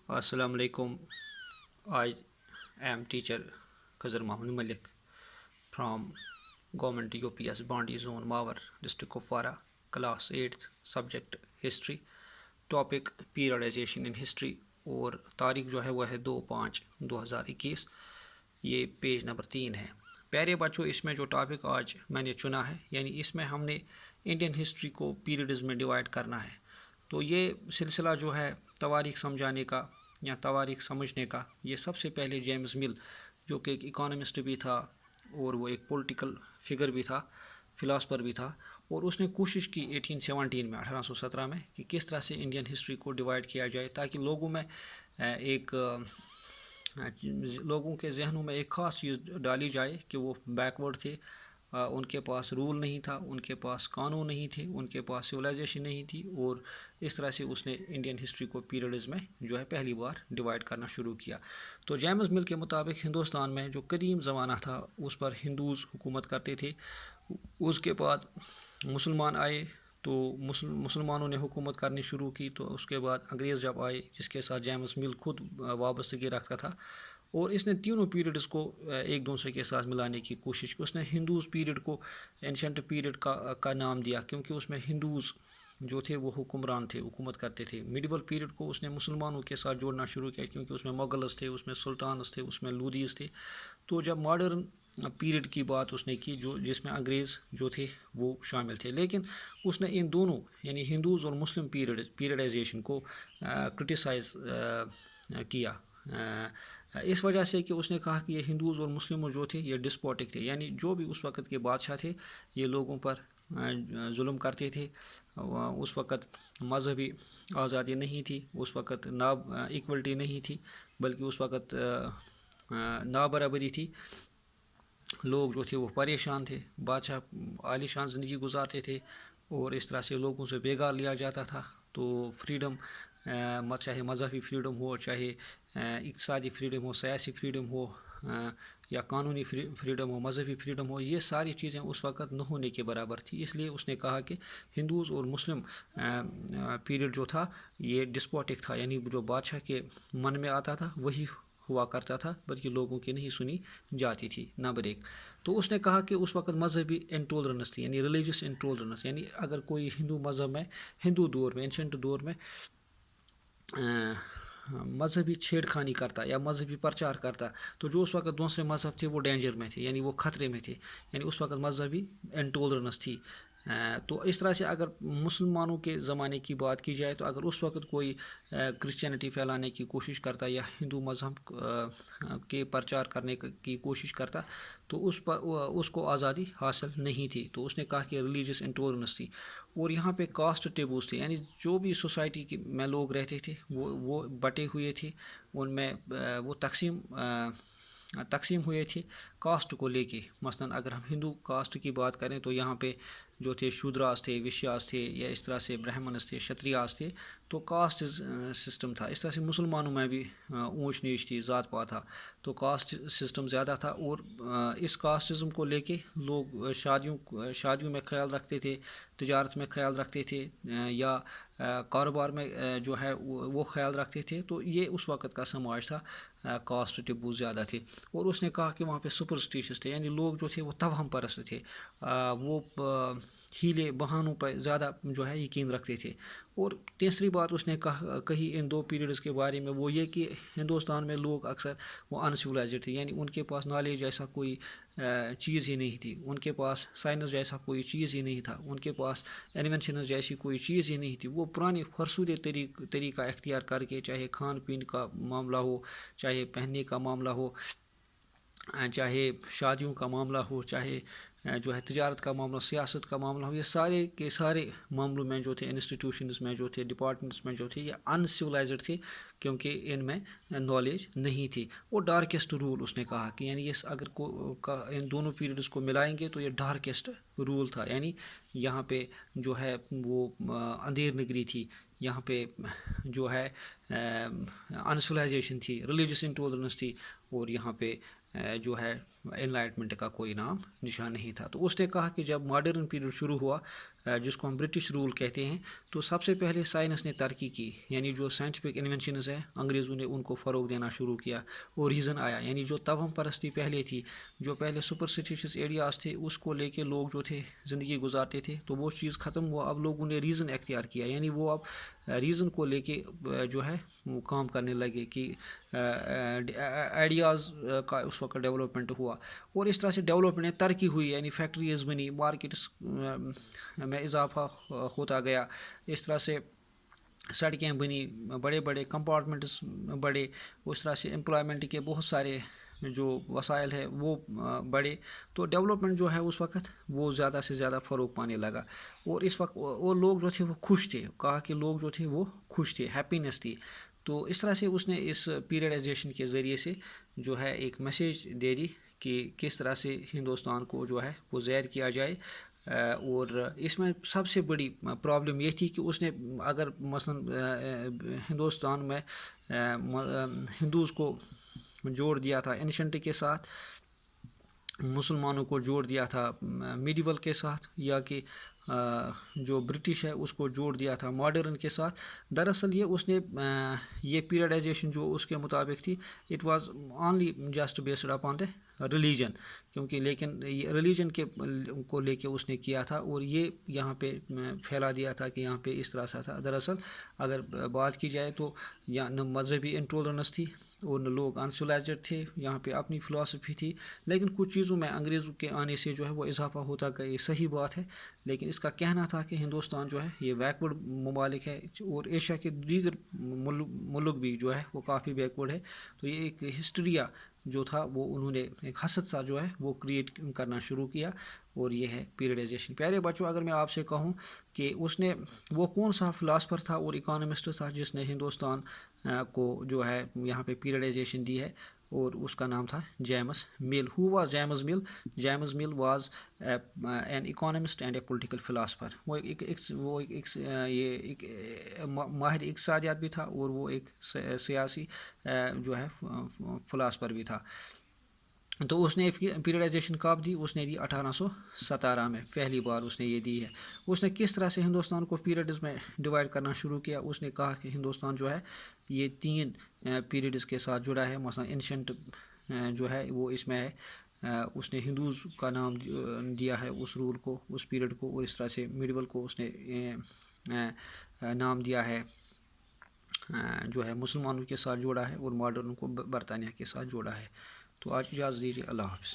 Assalamu alaikum. I am teacher Khazar Muhammad Malik from Government UPS Bandi Zone Mawar, District Kupwara, Class 8th, Subject History, Topic Periodization in History और तारीख जो है वह है 2/5/2021। ये page number 3 है। प्यारे बच्चों, इसमें जो टॉपिक आज मैंने चुना है, यानी इसमें हमने इंडियन हिस्ट्री को पीरियड्स में डिवाइड करना है। तो ये सिलसिला जो है तवारीख समझाने का या तवारीख समझने का, ये सबसे पहले जेम्स मिल, जो कि एक इकोनॉमिस्ट भी था और वो एक पॉलिटिकल फिगर भी था, फ़िलासफ़र भी था, और उसने कोशिश की 1817 में कि किस तरह से इंडियन हिस्ट्री को डिवाइड किया जाए ताकि लोगों के जहनों में एक ख़ास चीज़ डाली जाए कि वो बैकवर्ड थे, उनके पास रूल नहीं था, उनके पास कानून नहीं थे, उनके पास सिविलाइजेशन नहीं थी। और इस तरह से उसने इंडियन हिस्ट्री को पीरियड्स में जो है पहली बार डिवाइड करना शुरू किया। तो जेम्स मिल के मुताबिक हिंदुस्तान में जो कदीम ज़माना था उस पर हिंदूज़ हुकूमत करते थे। उसके बाद मुसलमान आए तो मुसलमानों ने हुकूमत करनी शुरू की। तो उसके बाद अंग्रेज़ जब आए, जिसके साथ जेम्स मिल खुद वाबस्तगी रखता था, और इसने तीनों पीरियड्स को एक दूसरे के साथ मिलाने की कोशिश की। उसने हिंदूज़ पीरियड को एंशंट पीरियड का नाम दिया क्योंकि उसमें हिंदूज़ जो थे वो हुक्मरान थे, हुकूमत करते थे। मिडिवल पीरियड को उसने मुसलमानों के साथ जोड़ना शुरू किया क्योंकि उसमें मुगल्स थे, उसमें सुल्तानस थे, उसमें लूदीज़ थे। तो जब मॉडर्न पीरियड की बात उसने की, जो जिसमें अंग्रेज़ जो थे वो शामिल थे, लेकिन उसने इन दोनों यानी हिंदूज़ और मुस्लिम पीरियडाइजेशन को क्रिटिसाइज़ किया इस वजह से कि उसने कहा कि ये हिंदूज़ और मुस्लिम जो थे ये डिस्पोटिक थे, यानी जो भी उस वक़्त के बादशाह थे ये लोगों पर जुल्म करते थे। उस वक़्त मजहबी आज़ादी नहीं थी, उस वक़्त ना इक्वलिटी नहीं थी, बल्कि उस वक़्त नाबराबरी थी। लोग जो थे वो परेशान थे, बादशाह आलीशान ज़िंदगी गुजारते थे और इस तरह से लोगों से बेगार लिया जाता था। तो फ्रीडम, चाहे मजहबी फ्रीडम हो, चाहे इक़्तिसादी फ्रीडम हो, सियासी फ्रीडम हो, या कानूनी फ्रीडम हो, मजहबी फ्रीडम हो, ये सारी चीज़ें उस वक़्त न होने के बराबर थी। इसलिए उसने कहा कि हिंदूज़ और मुस्लिम पीरियड जो था ये डिस्पोटिक था, यानी जो बादशाह के मन में आता था वही हुआ करता था, बल्कि लोगों की नहीं सुनी जाती थी। नंबर 1, तो उसने कहा कि उस वक़्त मजहबी इंटॉलरेंस थी, यानी रिलीजियस इंटॉलरेंस, यानी अगर कोई हिंदू मज़हब में, हिंदू दौर में, एंशंट दौर में मजहबी छेड़खानी करता या मजहबी प्रचार करता, तो जो उस वक़्त दूसरे मज़हब थे वो डेंजर में थे, यानी वो ख़तरे में थे, यानी उस वक़्त मजहबी इंटॉलरेंस थी। तो इस तरह से अगर मुसलमानों के ज़माने की बात की जाए, तो अगर उस वक़्त कोई क्रिश्चियनिटी फैलाने की कोशिश करता या हिंदू मज़हब के प्रचार करने की कोशिश करता, तो उसको आज़ादी हासिल नहीं थी। तो उसने कहा कि रिलीजियस इंटॉलरेंस थी। और यहाँ पे कास्ट टेबूज थे, यानी जो भी सोसाइटी में लोग रहते थे वो बटे हुए थे, उनमें वो तकसीम हुए थे कास्ट को लेके। मसलन अगर हम हिंदू कास्ट की बात करें तो यहाँ पे जो थे शूद्रास थे, विश्यास थे, या इस तरह से ब्राह्मणस थे, क्षत्रियास थे। तो कास्ट सिस्टम था। इस तरह से मुसलमानों में भी ऊंच नीच थी, ज़ात पात था, तो कास्ट सिस्टम ज़्यादा था। और इस कास्टिज़म को लेके लोग शादियों में ख्याल रखते थे, तिजारत में ख्याल रखते थे, या कारोबार में जो है वो ख्याल रखते थे। तो ये उस वक़्त का समाज था, कास्ट टिब्बू ज़्यादा थे। और उसने कहा कि वहाँ पे सुपरस्टिशियस थे, यानी लोग जो थे वो तवहम परस्त थे, वो हीले बहानों पर ज़्यादा जो है यकीन रखते थे। और तीसरी बात उसने कही इन दो पीरियड्स के बारे में, वो ये कि हिंदुस्तान में लोग अक्सर वो अनसिविलाइज्ड थे, यानी उनके पास नॉलेज जैसा कोई चीज़ ही नहीं थी, उनके पास साइंस जैसा कोई चीज़ ही नहीं था, उनके पास इन्वेंशन जैसी कोई चीज़ ही नहीं थी। वो पुरानी फरसूद तरीका इख्तियार करके, चाहे खान पीन का मामला हो, चाहे पहनने का मामला हो, चाहे शादियों का मामला हो, चाहे जो है तिजारत का मामला, सियासत का मामला हो, ये सारे के सारे मामलों में जो थे, इंस्टीट्यूशंस में जो थे, डिपार्टमेंट्स में जो थे, ये अनसिविलाइज्ड थे क्योंकि इनमें नॉलेज नहीं थी। और डार्केस्ट रूल उसने कहा कि यानी ये अगर इन दोनों पीरियड्स को मिलाएंगे तो ये डार्केस्ट रूल था, यानी यहाँ पे जो है वो अंधेर नगरी थी। यहाँ पे जो है انسولائزیشن تھی، ریلیجس انٹولرنس تھی، اور یہاں پہ جو ہے انلائٹمنٹ کا کوئی نام نشان نہیں تھا. تو اس نے کہا کہ جب ماڈرن پیریڈ شروع ہوا جس کو ہم برٹش رول کہتے ہیں، تو سب سے پہلے سائنس نے ترقی کی، یعنی جو سائنٹیفک انوینشنز ہیں انگریزوں نے ان کو فروغ دینا شروع کیا، اور ریزن آیا. یعنی جو توہم پرستی پہلے تھی، جو پہلے سپرسٹیشس ایریاز تھے، اس کو لے کے لوگ جو تھے زندگی گزارتے تھے، تو وہ چیز ختم ہوا. اب لوگوں نے ریزن اختیار کیا، یعنی وہ اب ریزن کو لے کے جو ہے وہ کام کرنے لگے کہ آئیڈیاز کا اس وقت ڈیولپمنٹ ہوا. اور اس طرح سے ڈیولپمنٹ ترقی ہوئی، یعنی فیکٹریز بنی، مارکیٹس میں اضافہ ہوتا گیا. اس طرح سے سڑکیں بنی، بڑے بڑے کمپارٹمنٹس بڑے، اس طرح سے امپلائمنٹ کے بہت سارے جو وسائل ہے وہ بڑے. تو ڈیولپمنٹ جو ہے اس وقت وہ زیادہ سے زیادہ فروغ پانے لگا. اور اس وقت وہ لوگ جو تھے وہ خوش تھے، کہا کہ لوگ جو تھے وہ خوش تھے، ہیپینس تھی. تو اس طرح سے اس نے اس پیریڈائزیشن کے ذریعے سے جو ہے ایک میسیج دے دی کہ کس طرح سے ہندوستان کو جو ہے وہ زیر کیا جائے. اور اس میں سب سے بڑی پرابلم یہ تھی کہ اس نے اگر مثلا ہندوستان میں ہندوز کو جوڑ دیا تھا اینشنٹ کے ساتھ، مسلمانوں کو جوڑ دیا تھا میڈیول کے ساتھ، یا کہ جو برٹش ہے اس کو جوڑ دیا تھا ماڈرن کے ساتھ. دراصل یہ اس نے یہ پیریڈائزیشن جو اس کے مطابق تھی، it was only just based upon the religion, کیونکہ لیکن ریلیجن کے کو لے کے اس نے کیا تھا، اور یہ یہاں پہ پھیلا دیا تھا کہ یہاں پہ اس طرح سے تھا. دراصل اگر بات کی جائے تو یا نہ مذہبی انٹولرنس تھی، اور نہ لوگ انسولائزڈ تھے، یہاں پہ اپنی فلاسفی تھی. لیکن کچھ چیزوں میں انگریزوں کے آنے سے جو ہے وہ اضافہ ہوتا گیا، یہ صحیح بات ہے. لیکن اس کا کہنا تھا کہ ہندوستان جو ہے یہ بیکورڈ ممالک ہے، اور ایشیا کے دیگر ملک بھی جو ہے وہ کافی بیکورڈ ہے. تو یہ ایک ہسٹریا جو تھا وہ انہوں نے ایک حسد سا جو ہے وہ کریٹ کرنا شروع کیا، اور یہ ہے پیریڈائزیشن. پیارے بچوں، اگر میں آپ سے کہوں کہ اس نے وہ کون سا فلاسفر تھا اور اکانومسٹ تھا جس نے ہندوستان کو جو ہے یہاں پہ پیریڈائزیشن دی ہے، اور اس کا نام تھا جیمس مل. ہو واز جیمس مل؟ جیمس مل was an economist and a political philosopher. وہ ایک ماہر اقتصادیات بھی تھا، اور وہ ایک سیاسی جو ہے فلاسفر بھی تھا. تو اس نے پیریڈائزیشن کب دی؟ اس نے دی 1817 میں پہلی بار اس نے یہ دی ہے. اس نے کس طرح سے ہندوستان کو پیریڈز میں ڈیوائڈ کرنا شروع کیا؟ اس نے کہا کہ ہندوستان جو ہے یہ 3 پیریڈز کے ساتھ جڑا ہے. مثلا اینشنٹ جو ہے وہ اس میں ہے. اس نے ہندوز کا نام دیا ہے اس رول کو، اس پیریڈ کو، اور اس طرح سے میڈیول کو اس نے نام دیا ہے جو ہے مسلمانوں کے ساتھ جوڑا ہے، اور ماڈرن کو برطانیہ کے ساتھ جوڑا ہے. تو آج اجازت دیجیے، اللہ حافظ.